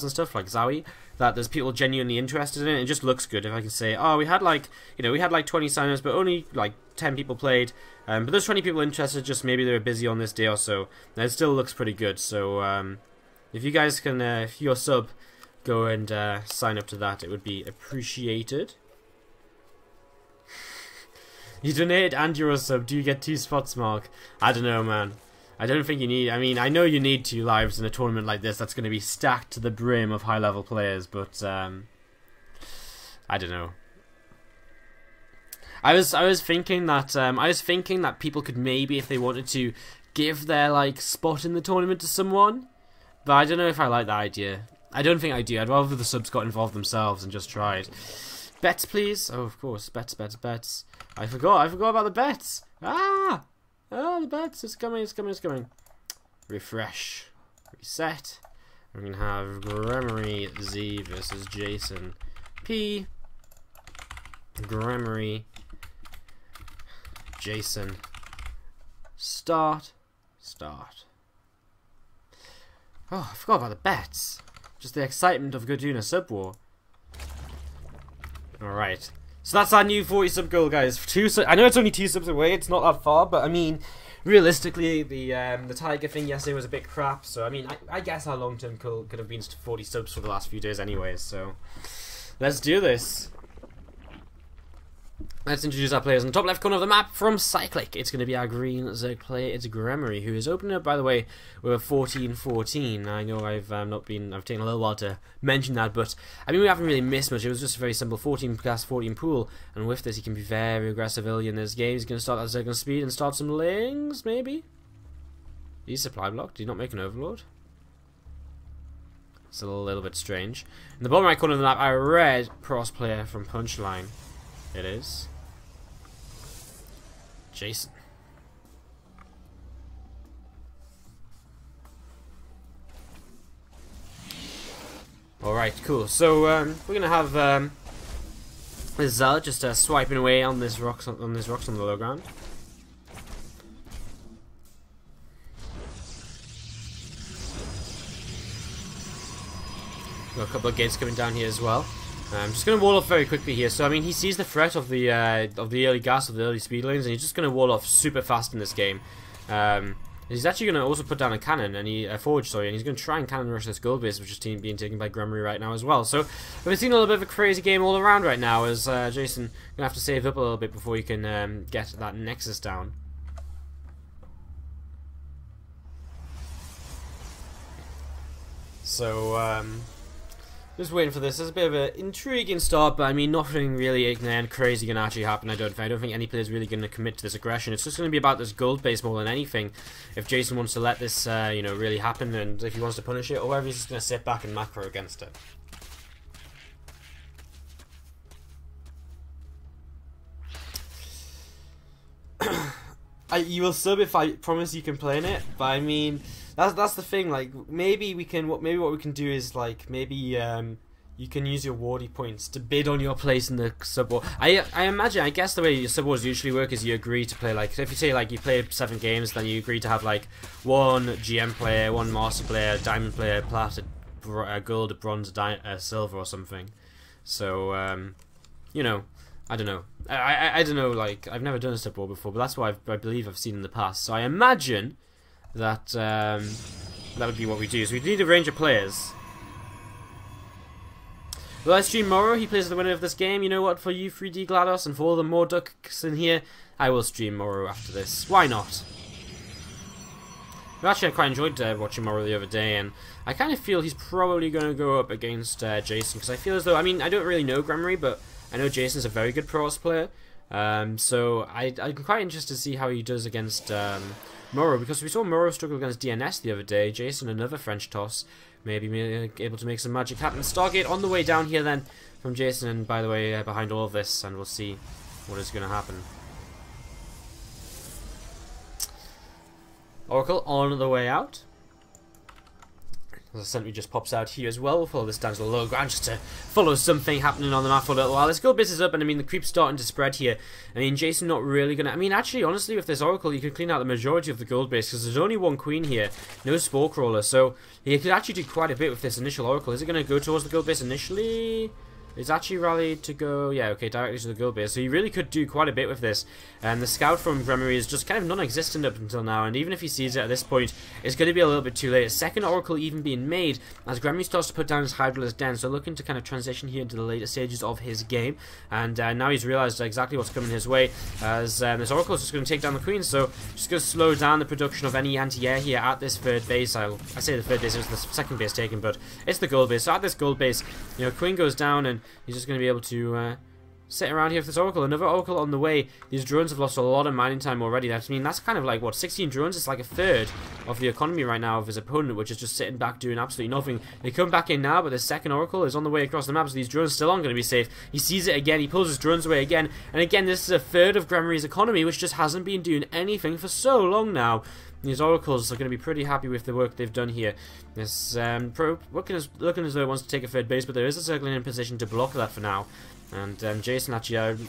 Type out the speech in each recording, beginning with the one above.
and stuff like Zowie, that there's people genuinely interested in it. It just looks good if I can say, oh, we had like, you know, we had like 20 signers, but only like 10 people played. But there's 20 people interested, just maybe they were busy on this day or so. And it still looks pretty good. So if you guys can, if you're sub, go and sign up to that, it would be appreciated. You donate and you're a sub. Do you get 2 spots, Mark? I don't know, man. I don't think you need... I mean, I know you need 2 lives in a tournament like this that's going to be stacked to the brim of high-level players, but I don't know. I was thinking that people could maybe, if they wanted to, give their like spot in the tournament to someone, but I don't know if I like that idea. I don't think I do. I'd rather the subs got involved themselves and just tried. Bets, please. Oh, of course. Bets, bets, bets. I forgot about the bets. Ah! Oh, the bets. It's coming, it's coming, it's coming. Refresh. Reset. We're going to have Gremory Z versus jeysen P. Gremory. jeysen. Start. Start. Oh, I forgot about the bets. Just the excitement of doing a sub war. Alright. So that's our new 40 sub goal, guys. I know it's only 2 subs away, it's not that far, but I mean, realistically, the Tiger thing yesterday was a bit crap, so I mean, I guess our long-term goal could have been 40 subs for the last few days anyways, so let's do this. Let's introduce our players in the top left corner of the map from Cyclic. It's going to be our green Zerg player. It's Gremory, who is opening up, by the way, with a 14-14. I know I've taken a little while to mention that, but I mean, we haven't really missed much. It was just a very simple 14 cast, 14 pool, and with this, he can be very aggressive early in this game. He's going to start that Zerg on speed and start some lings, maybe? He's supply blocked. Did he not make an overload? It's a little bit strange. In the bottom right corner of the map, our red cross player from Punchline. It is jeysen. Alright, cool. So we're gonna have Zal just swiping away on this rocks on the low ground. Got a couple of gates coming down here as well. I'm just going to wall off very quickly here. So I mean, he sees the threat of the early gas, of the early speed lanes, and he's just going to wall off super fast in this game. He's actually going to also put down a cannon and forge, sorry, and he's going to try and cannon rush this gold base, which is being taken by Gremory right now as well. So we've seen a little bit of a crazy game all around right now, as jeysen going to have to save up a little bit before he can get that nexus down. So just waiting for this. There's a bit of an intriguing start, but I mean, nothing really crazy going to actually happen. I don't think any player's really going to commit to this aggression. It's just going to be about this gold base more than anything. If jeysen wants to let this, you know, really happen, and if he wants to punish it, or whether he's just going to sit back and macro against it. You will sub if I promise you can play in it, but I mean, that's the thing. Like, maybe what we can do is like you can use your wardy points to bid on your place in the sub war. I guess the way your sub wars usually work is you agree to play, like, if you say like you play 7 games, then you agree to have like 1 GM player, 1 master player, diamond player, plat, gold, bronze, silver or something. So you know, I don't know. I don't know, like, I've never done a sub war before, but that's what I believe I've seen in the past. So I imagine that that would be what we do. So we need a range of players. Will I stream Moro? He plays the winner of this game. You know what? For you, 3D GLaDOS, and for all the more ducks in here, I will stream Moro after this. Why not? Actually, I quite enjoyed watching Moro the other day, and I kind of feel he's probably going to go up against jeysen, because I feel as though, I mean, I don't really know Gremory, but I know jeysen's a very good Pros player. So I'm quite interested to see how he does against Moro, because we saw Moro struggle against DNS the other day. jeysen, another French toss, maybe able to make some magic happen. Stargate on the way down here then from jeysen, and by the way, behind all of this, and we'll see what is going to happen. Oracle on the way out. The sentry just pops out here as well. We'll follow this down to the low ground just to follow something happening on the map for a little while. This gold base is up, and I mean, the creep's starting to spread here. I mean, jeysen not really gonna... I mean, actually, honestly, with this Oracle, you could clean out the majority of the gold base, because there's only one queen here, no spore crawler, so you could actually do quite a bit with this initial Oracle. Is it gonna go towards the gold base initially? It's actually rallied to go, yeah, okay, directly to the gold base. So you really could do quite a bit with this. And the scout from Gremory is just kind of non-existent up until now. And even if he sees it at this point, it's going to be a little bit too late. A second Oracle even being made as Gremory starts to put down his Hydralisk Den. So looking to kind of transition here into the later stages of his game. And now he's realized exactly what's coming his way. As this Oracle is just going to take down the queen. So just going to slow down the production of any anti-air here at this third base. I say the third base, it was the second base taken, but it's the gold base. So at this gold base, you know, queen goes down and he's just going to be able to sit around here with this Oracle. Another Oracle on the way. These drones have lost a lot of mining time already. I mean, that's kind of like, what, 16 drones? It's like a third of the economy right now of his opponent, which is just sitting back doing absolutely nothing. They come back in now, but the second Oracle is on the way across the map, so these drones still aren't going to be safe. He sees it again. He pulls his drones away again. And again, this is a third of Gremory's economy, which just hasn't been doing anything for so long now. These Oracles are going to be pretty happy with the work they've done here. This probe looking as though it wants to take a third base, but there is a circling in position to block that for now. And jeysen actually,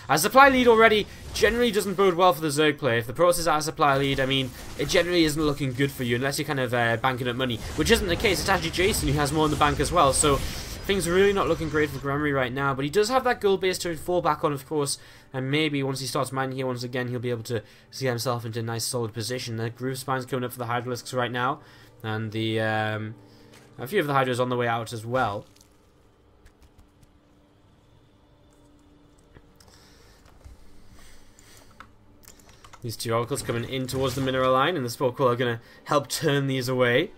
as supply lead already, generally doesn't bode well for the Zerg play. If the Protoss is at a supply lead, I mean, it generally isn't looking good for you unless you're kind of banking up money, which isn't the case. It's actually jeysen who has more in the bank as well, so things are really not looking great for Gremory right now. But he does have that gold base to fall back on, of course, and maybe once he starts mining here once again, he'll be able to see himself into a nice solid position. The groove spine's coming up for the Hydralisks right now, and the a few of the Hydras on the way out as well. These two Oracles coming in towards the mineral line, and the Spore Crawler are going to help turn these away.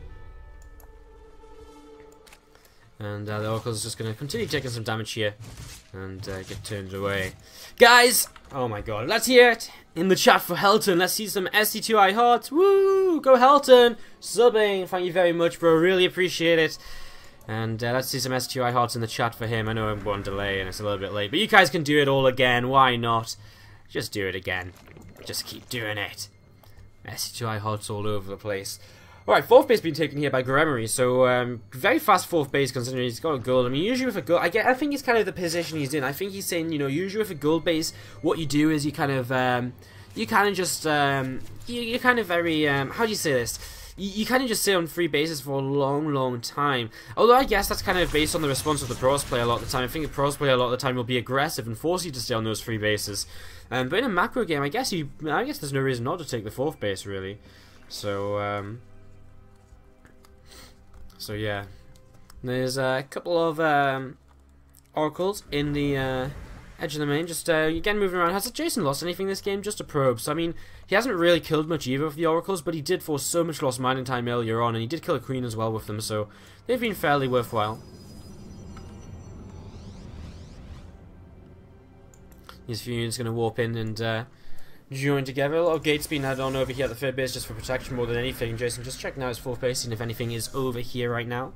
And the Oracles is just going to continue taking some damage here and get turned away. Guys! Oh my god, let's hear it in the chat for Helton. Let's see some SC2I hearts. Woo! Go Helton! Subbing, thank you very much, bro. Really appreciate it. And let's see some SC2I hearts in the chat for him. I know I'm one delay and it's a little bit late, but you guys can do it all again. Why not? Just do it again. Just keep doing it. SC2I hearts all over the place. Alright, fourth base being taken here by Gremory, so very fast fourth base considering he's got a gold. I mean, usually with a gold, I think it's kind of the position he's in. I think he's saying, you know, usually with a gold base, what you do is you kind of just, you're kind of very, how do you say this? You kind of just stay on free bases for a long time. Although I guess that's kind of based on the response of the Protoss player a lot of the time. I think the Protoss player a lot of the time will be aggressive and force you to stay on those free bases. But in a macro game, I guess there's no reason not to take the fourth base, really. So, so yeah, there's a couple of Oracles in the edge of the main, just again moving around. Has jeysen lost anything this game? Just a probe. So I mean, he hasn't really killed much either of the Oracles, but he did force so much lost mining time earlier on, and he did kill a queen as well with them, so they've been fairly worthwhile. These few units going to warp in and join together. A lot of gates being added on over here at the third base just for protection more than anything. jeysen just checking out his fourth base, and if anything is over here right now.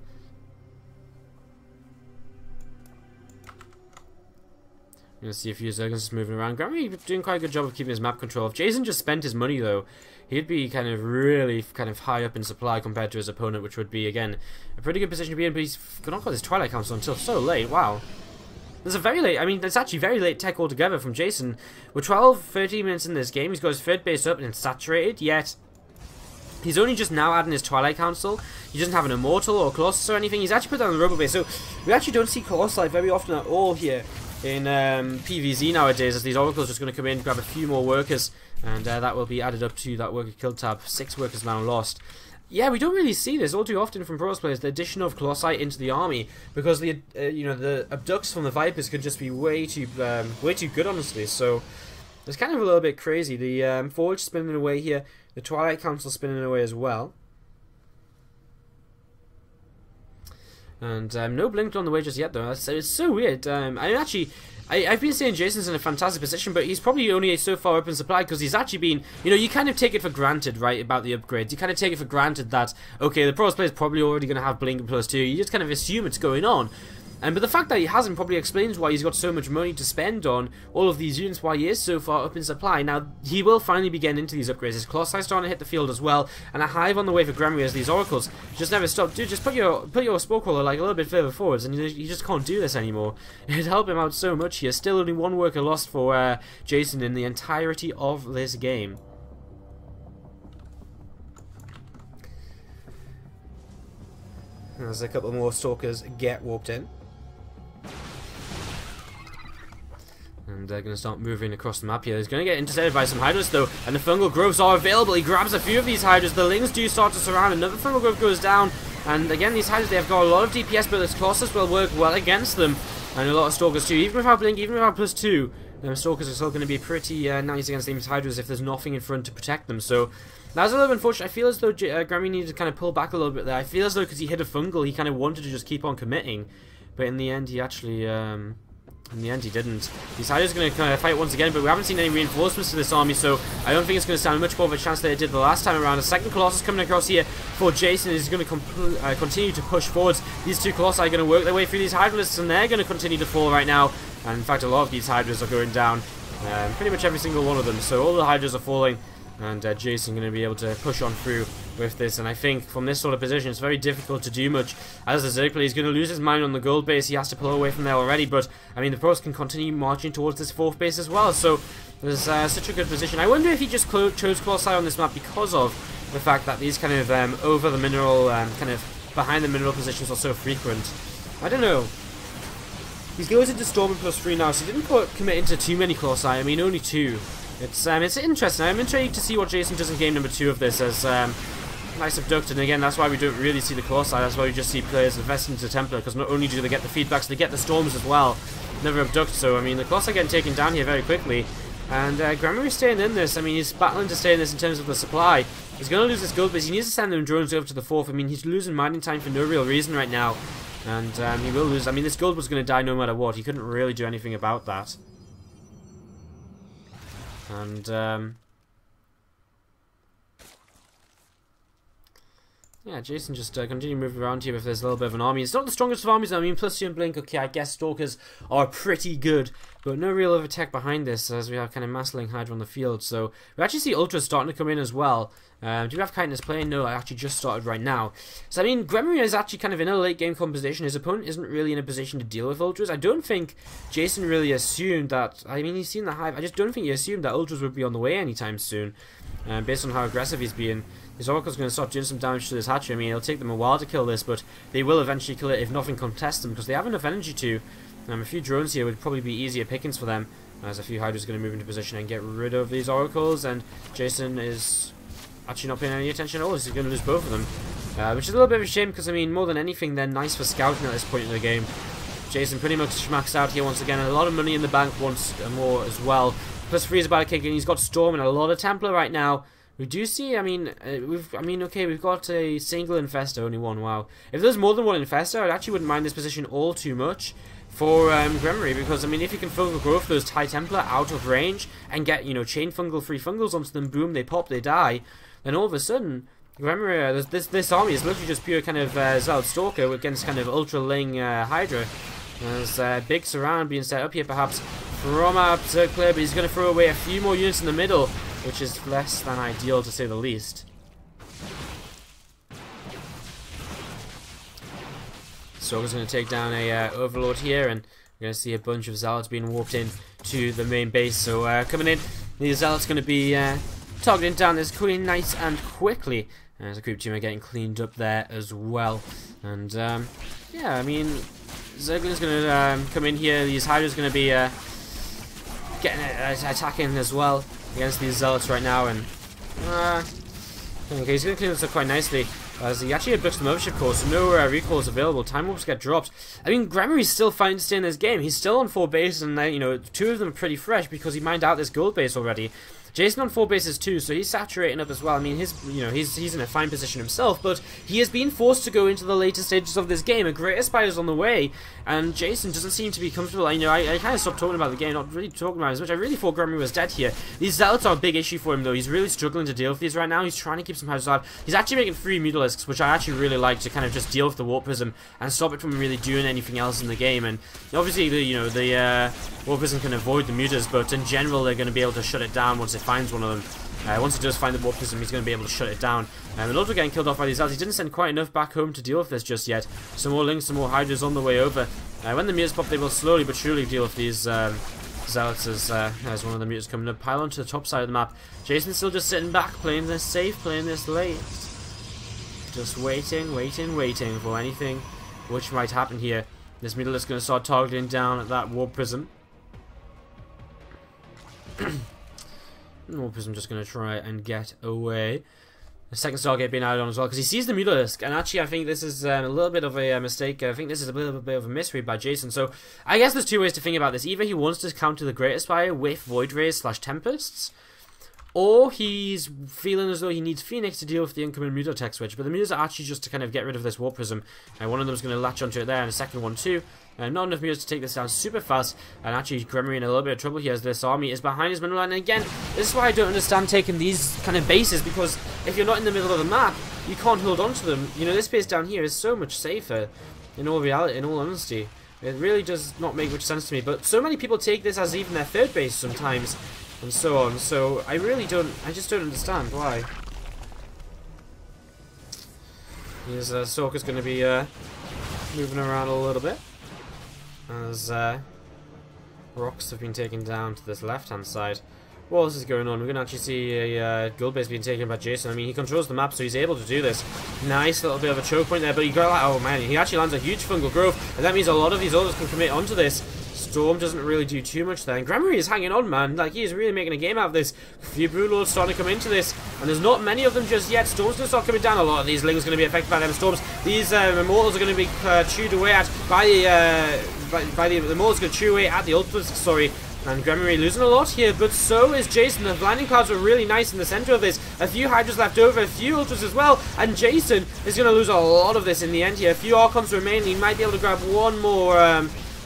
You're going to see a few Zergons just moving around. Gremory doing quite a good job of keeping his map control. If jeysen just spent his money though, he'd be kind of really high up in supply compared to his opponent, which would be, again, a pretty good position to be in, but he's not got his Twilight Council until so late. Wow. There's a very late, I mean, there's actually very late tech altogether from jeysen. We're 13 minutes in this game. He's got his third base up and it's saturated, yet he's only just now adding his Twilight Council. He doesn't have an Immortal or Colossus or anything. He's actually put down the Robo Base, so we actually don't see Colossi very often at all here in PvZ nowadays, as these Oracles are just going to come in, grab a few more workers, and that will be added up to that worker kill tab. 6 workers now lost. Yeah, we don't really see this all too often from Protoss players, the addition of Colossi into the army, because the you know, the abducts from the Vipers can just be way too good, honestly. So it's kind of a little bit crazy. The Forge spinning away here, the Twilight Council spinning away as well, and no Blinked on the way just yet though. It's so weird. I've been saying jeysen's in a fantastic position, but he's probably only so far up in supply because he's actually been, you know, you kind of take it for granted, right, about the upgrades. You kind of take it for granted that, okay, the Protoss player is probably already going to have Blink +2. You just kind of assume it's going on. But the fact that he hasn't probably explains why he's got so much money to spend on all of these units, why he is so far up in supply. Now, he will finally be getting into these upgrades. His Colossi starting to hit the field as well, and a hive on the way for Gremory as these oracles just never stop. Dude, just put your spore crawler like a little bit further forwards, and you just can't do this anymore. It'd help him out so much here. Still only one worker lost for Jeysen in the entirety of this game. As a couple more stalkers get warped in. And they're going to start moving across the map here. He's going to get intercepted by some Hydras though, and the fungal growths are available. He grabs a few of these Hydras. The Lings do start to surround. Another fungal growth goes down. And again, these Hydras, they've got a lot of DPS, but this Colossus will work well against them. And a lot of Stalkers too. Even without Blink, even without +2, Stalkers are still going to be pretty nice against these Hydras if there's nothing in front to protect them. So that was a little bit unfortunate. I feel as though Gremory needed to kind of pull back a little bit there. I feel as though because he hit a fungal, he kind of wanted to just keep on committing. But in the end, he actually... in the end, he didn't. These Hydras are going to kind of fight once again, but we haven't seen any reinforcements to this army, so I don't think it's going to stand much more of a chance than it did the last time around. A second Colossus coming across here for Jeysen is going to continue to push forwards. These two Colossi are going to work their way through these Hydras, and they're going to continue to fall right now. And in fact, a lot of these Hydras are going down. Pretty much every single one of them. So all the Hydras are falling, and Jeysen going to be able to push on through with this. And I think from this sort of position, it's very difficult to do much. As the Zerg player, he's going to lose his mind on the gold base. He has to pull away from there already. But I mean, the pros can continue marching towards this fourth base as well. So there's such a good position. I wonder if he just chose Colossi on this map because of the fact that these kind of over the mineral, kind of behind the mineral positions are so frequent. I don't know. He goes into Storm +3 now, so he didn't commit into too many Colossi. I mean, only 2. It's interesting. I'm intrigued to see what Jeysen does in game number 2 of this as nice abduct, and again, that's why we don't really see the Colossi. That's why we just see players invest into Templar, because not only do they get the feedbacks, they get the Storms as well. Never abduct, so I mean, the Colossi are getting taken down here very quickly. And Gremory's staying in this. I mean, he's battling to stay in this in terms of the supply. He's going to lose his gold base. He needs to send them drones over to the 4th. I mean, he's losing mining time for no real reason right now. And he will lose. I mean, this gold was going to die no matter what. He couldn't really do anything about that. And yeah, Jeysen just continue moving around here with this little bit of an army. It's not the strongest of armies. I mean, +2 and Blink, okay, I guess Stalkers are pretty good, but no real other tech behind this, as we have kind of Massling Hydra on the field. So we actually see Ultras starting to come in as well. Do we have Chitinous playing? No, I actually just started right now. So I mean, Gremory is actually kind of in a late game composition. His opponent isn't really in a position to deal with Ultras. I don't think Jeysen really assumed that. I mean, he's seen the Hive. I just don't think he assumed that Ultras would be on the way anytime soon, based on how aggressive he's being. His Oracle's going to start doing some damage to this hatchery. I mean, it'll take them a while to kill this, but they will eventually kill it if nothing contests them, because they have enough energy to. A few drones here would probably be easier pickings for them, as a few Hydras are going to move into position and get rid of these Oracles, and Jeysen is actually not paying any attention at all. He's going to lose both of them, which is a little bit of a shame, because, I mean, more than anything, they're nice for scouting at this point in the game. Jeysen pretty much maxed out here once again, and a lot of money in the bank once more as well. +3 is about to kick in. He's got Storm and a lot of Templar right now. We do see, okay, we've got a single Infestor, only one, wow. If there's more than one Infestor, I actually wouldn't mind this position all too much for Gremory, because, I mean, if you can fungal growth those TIE Templar out of range and get, you know, chain fungal, free fungals onto them, boom, they pop, they die, then all of a sudden, Gremory, this army is literally just pure kind of Zealot Stalker against kind of Ultra Ling Hydra. There's a big surround being set up here, perhaps, from our Zerg player, but he's going to throw away a few more units in the middle, which is less than ideal, to say the least. So we're going to take down a Overlord here, and we're going to see a bunch of Zealots being warped in to the main base. So coming in, the Zealots going to be targeting down this Queen nice and quickly. As a creep team are getting cleaned up there as well. And yeah, I mean, Zergling's going to come in here. These Hydra's going to be getting attacking as well against these Zealots right now, and okay, he's going to clean this up quite nicely, as he actually abducts the Mothership Core, so no recalls available. Time Warps get dropped. I mean, Gremory's still fighting to stay in this game. He's still on 4 bases, and you know, 2 of them are pretty fresh because he mined out this gold base already. jeysen on 4 bases too, so he's saturating up as well. I mean, he's in a fine position himself, but he has been forced to go into the later stages of this game. A Greater Spire's on the way, and jeysen doesn't seem to be comfortable. I kind of stopped talking about the game, not really talking about it as much. I really thought Gremory was dead here. These Zealots are a big issue for him, though. He's really struggling to deal with these right now. He's trying to keep some houses alive. He's actually making 3 Mutalisks, which I actually really like, to kind of just deal with the Warp Prism and stop it from really doing anything else in the game. And obviously, the Warp Prism can avoid the Mutas, but in general, they're going to be able to shut it down once it finds one of them. Once it does find the Warp Prism, he's going to be able to shut it down. And also getting killed off by these Zealots. He didn't send quite enough back home to deal with this just yet. Some more Lings, some more Hydras on the way over. When the Mutas pop, they will slowly but surely deal with these Zealots as one of the Mutas coming to pile onto the top side of the map. jeysen's still just sitting back, playing this safe, playing this late. Just waiting for anything which might happen here. This Mutalisk is going to start targeting down at that Warp Prism. Warp Prism just going to try and get away. The second Stargate being added on as well, because he sees the Mutalisk, and actually I think this is a little bit of a mistake. I think this is a little bit of a misread by jeysen. So I guess there's 2 ways to think about this. Either he wants to counter the Greater Spire with Void Rays / Tempests, or he's feeling as though he needs Phoenix to deal with the incoming Muta tech switch. But the Mutas are actually just to kind of get rid of this Warp Prism. And one of them is going to latch onto it there, and a second one too. Not enough Mutas to take this down super fast. And actually, Gremory in a little bit of trouble here as this army is behind his mineral line. And again, this is why I don't understand taking these kind of bases, because if you're not in the middle of the map, you can't hold on to them. This base down here is so much safer. In all reality, in all honesty, it really does not make much sense to me. But so many people take this as even their 3rd base sometimes, and so on. So I just don't understand why. His Stalker's going to be moving around a little bit as rocks have been taken down to this left-hand side. What else is going on? We're going to actually see a gold base being taken by jeysen. I mean, he controls the map, so he's able to do this. Nice little bit of a choke point there, but he got like, oh man, he actually lands a huge fungal growth, and that means a lot of these others can commit onto this. Storm doesn't really do too much there, and Gremory is hanging on, man. Like, he is really making a game out of this. A few Broodlords starting to come into this, and there's not many of them just yet. Storm's going to start coming down. A lot of these Lings are going to be affected by them Storms. These Immortals are going to be chewed away at by the Immortals going to chew away at the Ultras, sorry. And Gremory losing a lot here, but so is jeysen. The blinding clouds were really nice in the center of this. A few Hydras left over, a few Ultras as well, and jeysen is going to lose a lot of this in the end here. A few Archons remain. He might be able to grab one more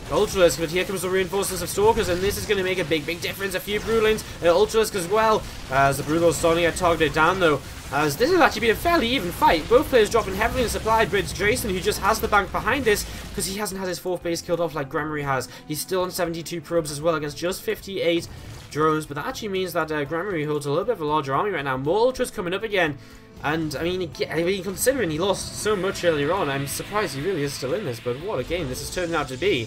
Ultralisk, but here comes the reinforcements of Stalkers, and this is going to make a big difference. A few Broodlings, Ultralisk as well, as the Broodlords starting to get targeted down though. As this has actually been a fairly even fight. Both players dropping heavily in supply, but it's jeysen who just has the bank behind this, because he hasn't had his 4th base killed off like Gremory has. He's still on 72 probes as well against just 58 drones, but that actually means that Gremory holds a little bit of a larger army right now. More Ultras coming up again. And, I mean, considering he lost so much earlier on, I'm surprised he really is still in this, but what a game this has turned out to be.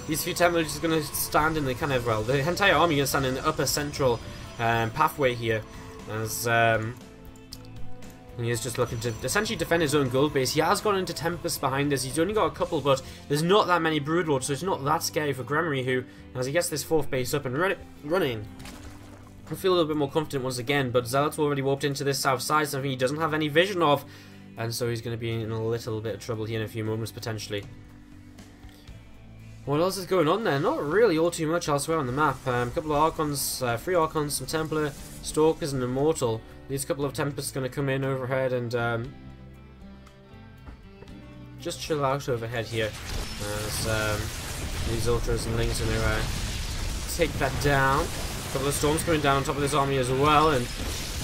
These few Templars are just going to stand in the kind of, well, the entire army is going to stand in the upper central pathway here, as he is just looking to essentially defend his own gold base. He has gone into Tempest behind this. He's only got a couple, but there's not that many Broodlords, so it's not that scary for Gremory, who, as he gets this 4th base up and running, I feel a little bit more confident once again, but Zealot's already warped into this south side, something he doesn't have any vision of, and so he's going to be in a little bit of trouble here in a few moments, potentially. What else is going on there? Not really all too much elsewhere on the map. A couple of Archons, 3 Archons, some Templar, Stalkers, and Immortal. These couple of Tempests going to come in overhead and just chill out overhead here. As these Ultras and Lings are going to take that down. A couple of Storms coming down on top of this army as well, and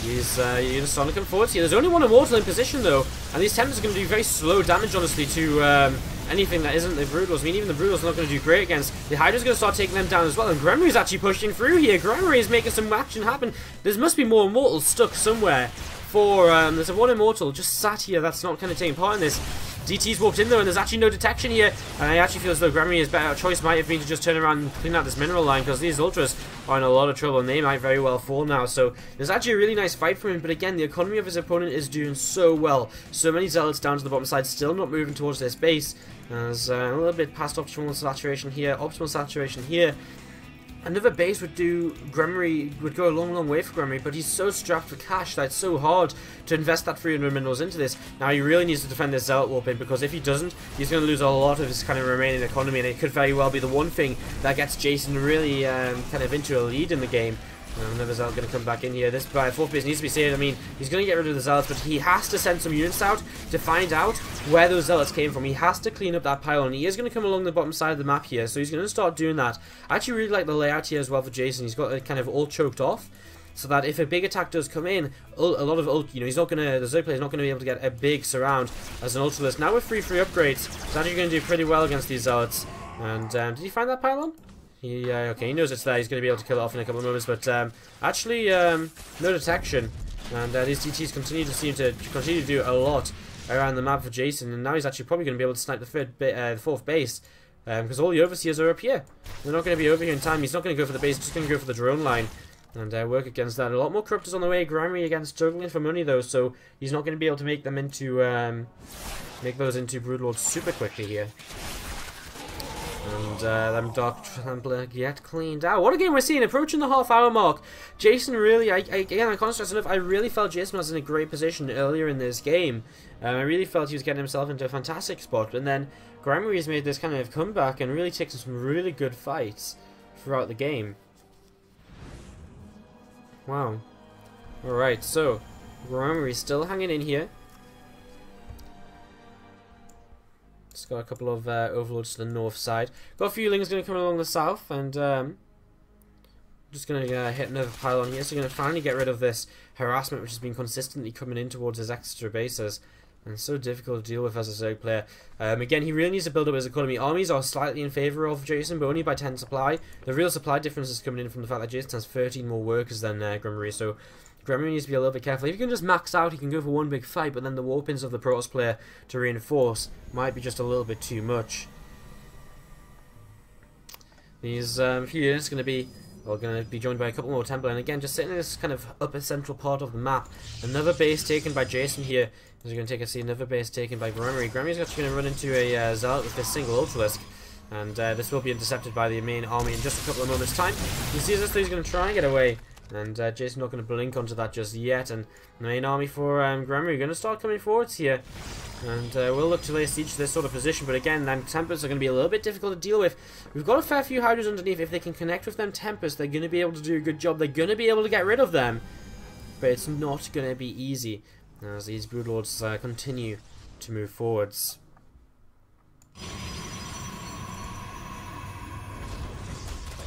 these units starting to come forward here. There's only one Immortal in position though, and these Tempests are going to do very slow damage, honestly, to anything that isn't the Broodlords. I mean, even the Broodlords are not going to do great against. The Hydra's going to start taking them down as well, and Gremory's actually pushing through here. Gremory is making some action happen. There must be more Immortals stuck somewhere. There's a one Immortal just sat here that's not kind of taking part in this. DT's walked in though, and there's actually no detection here, and I actually feel as though Gremory's better choice might have been to just turn around and clean out this mineral line, because these Ultras are in a lot of trouble and they might very well fall now. So there's actually a really nice fight for him, but again, the economy of his opponent is doing so well. So many Zealots down to the bottom side, still not moving towards this base. There's a little bit past optimal saturation here, Another base would do Gremory, would go a long way for Gremory, but he's so strapped for cash that it's so hard to invest that 300 minerals into this. Now he really needs to defend this Zealot Warp in, because if he doesn't, he's going to lose a lot of his kind of remaining economy, and it could very well be the one thing that gets Jeysen really kind of into a lead in the game. Another Zealot going to come back in here. This 4th base needs to be saved. I mean, he's going to get rid of the Zealots, but he has to send some units out to find out where those Zealots came from. He has to clean up that pylon. He is going to come along the bottom side of the map here, so he's going to start doing that. I actually really like the layout here as well for Jeysen. He's got it kind of all choked off, so that if a big attack does come in, a lot of he's not going to, the Zerg player is not going to be able to get a big surround as an Ultralist. Now with free upgrades, he's actually going to do pretty well against these Zealots. And did he find that pylon? Okay, he knows it's there. He's going to be able to kill it off in a couple of moments, but actually, no detection. And these TTs continue to do a lot around the map for Jeysen, and now he's actually probably going to be able to snipe the 4th base, because all the Overseers are up here. They're not going to be over here in time. He's not going to go for the base, he's just going to go for the drone line and work against that. A lot more Corruptors on the way. Gremory again struggling for money though, so he's not going to be able to make them into make those into Broodlords super quickly here. And them Dark Trampler get cleaned out. What a game we're seeing, approaching the half-hour mark. Jeysen really, again, I can't stress enough, I really felt Jeysen was in a great position earlier in this game. I really felt he was getting himself into a fantastic spot, and then Gremory has made this kind of comeback and really taken some really good fights throughout the game. Wow. Alright, so, Gremory's still hanging in here. Just got a couple of overlords to the north side. Got a few lings going to come along the south, and just going to hit another pylon here. So going to finally get rid of this harassment which has been consistently coming in towards his extra bases. And it's so difficult to deal with as a Zerg player. Again, he really needs to build up his economy. Armies are slightly in favour of Jeysen, but only by 10 supply. The real supply difference is coming in from the fact that Jeysen has 13 more workers than Gremory, so Gremory needs to be a little bit careful. If he can just max out, he can go for one big fight, but then the warpins of the Protoss player to reinforce might be just a little bit too much. These few units are going to be joined by a couple more Templar, and again, just sitting in this kind of upper central part of the map. Another base taken by Jeysen here. He's going to take a see another base taken by Gremory. Gremoryy's actually going to run into a Zealot with this single Ultralisk, and this will be intercepted by the main army in just a couple of moments' time. He sees this, so he's going to try and get away. And Jeysen's not going to blink onto that just yet, and the main army for Gremory going to start coming forwards here, and we'll look to lay siege to this sort of position. But again, them Tempers are going to be a little bit difficult to deal with. We've got a fair few Hydras underneath. If they can connect with them Tempers, they're going to be able to do a good job. They're going to be able to get rid of them, but it's not going to be easy as these Broodlords continue to move forwards.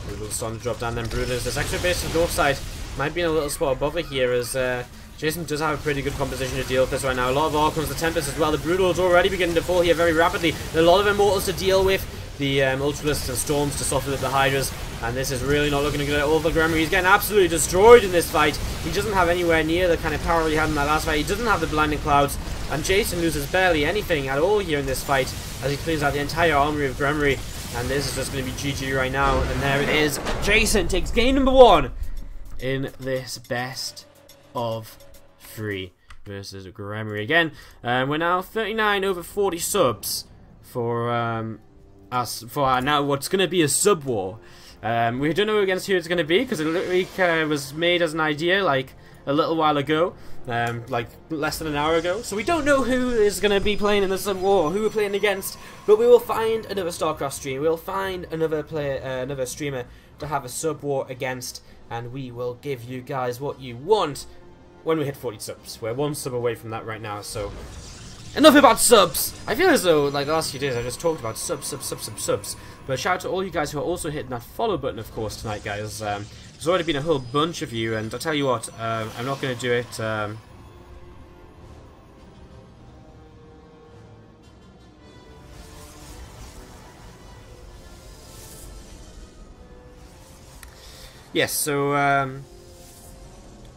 Broodlords starting to drop down them Brooders. This extra base to the north side might be in a little spot above it here, as Jeysen does have a pretty good composition to deal with this right now. A lot of Archons, the Tempests as well. The Broodlords already beginning to fall here very rapidly. There are a lot of Immortals to deal with. The Ultralisks and Storms to soften up the Hydras. And this is really not looking good at all for Gremory. He's getting absolutely destroyed in this fight. He doesn't have anywhere near the kind of power he had in that last fight. He doesn't have the Blinding Clouds. And Jeysen loses barely anything at all here in this fight as he cleans out the entire army of Gremory. And this is just going to be GG right now. And there it is. Jeysen takes game number 1 in this best of 3 versus Gremory. Again, we're now 39 over 40 subs for now what's going to be a sub war. We don't know against who it's going to be because it literally was made as an idea like a little while ago, like less than an hour ago. So we don't know who is going to be playing in the sub war, who we're playing against, but we will find another StarCraft stream. We'll find another player, another streamer to have a sub war against, and we will give you guys what you want when we hit 40 subs. We're 1 sub away from that right now, so enough about subs! I feel as though, like the last few days, I just talked about subs. But shout out to all you guys who are also hitting that follow button, of course, tonight, guys. There's already been a whole bunch of you, and I'll tell you what, I'm not going to do it. Yes, so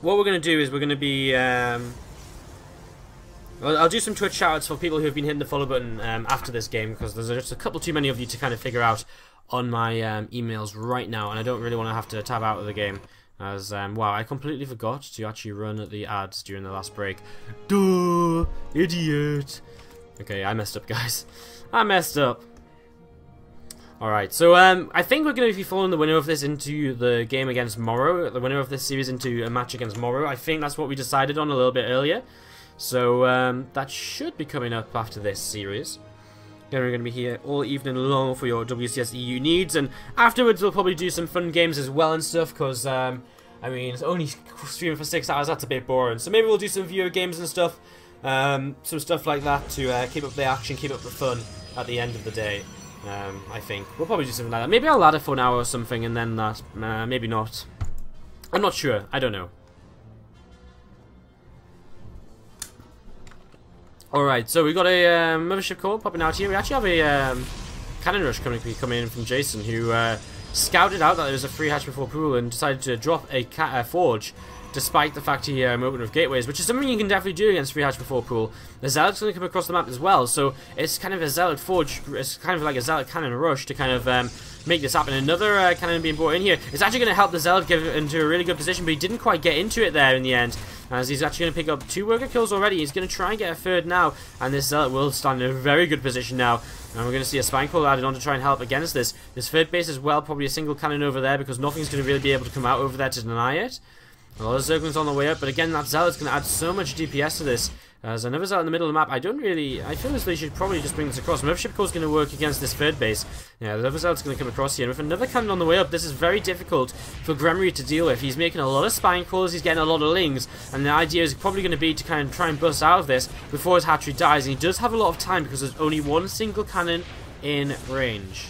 what we're going to do is we're going to be well, I'll do some Twitch shoutouts for people who have been hitting the follow button after this game, because there's just a couple too many of you to kind of figure out on my emails right now, and I don't really want to have to tab out of the game, as wow, I completely forgot to actually run the ads during the last break. Duh, idiot. Okay, I messed up, guys. I messed up. Alright, so I think we're going to be following the winner of this into the game against Morrow, the winner of this series into a match against Morrow. I think that's what we decided on a little bit earlier. So that should be coming up after this series. Then we're going to be here all evening long for your WCS EU needs, and afterwards we'll probably do some fun games as well and stuff, because, I mean, it's only streaming for 6 hours, that's a bit boring. So maybe we'll do some video games and stuff, some stuff like that to keep up the action, keep up the fun at the end of the day. I think we'll probably do something like that. Maybe I'll ladder for an hour or something, and then that. Maybe not. I'm not sure. I don't know. Alright, so we got a mothership call popping out here. We actually have a cannon rush coming in from Jeysen, who scouted out that there was a free hatch before pool and decided to drop a forge, despite the fact he opened with gateways, which is something you can definitely do against free hatch before pool. The zealot's going to come across the map as well, so it's kind of a zealot forge, it's kind of like a zealot cannon rush to kind of make this happen. Another cannon being brought in here. It's actually going to help the zealot get into a really good position, but he didn't quite get into it there in the end, as he's actually going to pick up 2 worker kills already. He's going to try and get a third now, and this zealot will stand in a very good position now. And we're going to see a spine call added on to try and help against this. This third base as well, probably a single cannon over there, because nothing's going to really be able to come out over there to deny it. A lot of Zerglings on the way up, but again, that Zealot's going to add so much DPS to this. There's another Zealot in the middle of the map. I feel as though you should probably just bring this across. Mothership Core is going to work against this third base. Yeah, the other Zealot's going to come across here. And with another cannon on the way up, this is very difficult for Gremory to deal with. He's making a lot of spine calls, he's getting a lot of lings, and the idea is probably going to be to kind of try and bust out of this before his hatchery dies. And he does have a lot of time because there's only one single cannon in range.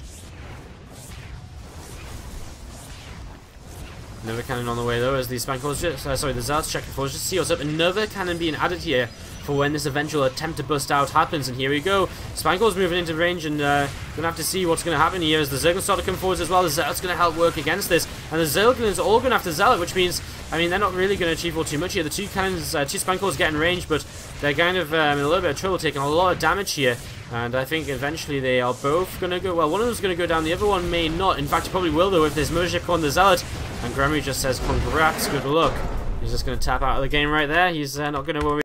Another cannon on the way though, as the spine calls the Zealot's checking for us. Just see what's up. Another cannon being added here for when this eventual attempt to bust out happens. And here we go. Spinecall's moving into range, and gonna have to see what's gonna happen here as the Zerglings start to come forwards as well. The Zealot's gonna help work against this, and the Zerglings are all gonna have to Zealot, which means, I mean, they're not really gonna achieve all too much here. The 2 cannons, 2 Spinecalls get in range, but they're kind of in a little bit of trouble, taking a lot of damage here. And I think eventually they are both gonna go. Well, one of them's gonna go down, the other one may not. In fact, he probably will though if there's Mothership on the Zealot. And Gremory just says, "Congrats, good luck." He's just gonna tap out of the game right there. He's not gonna worry.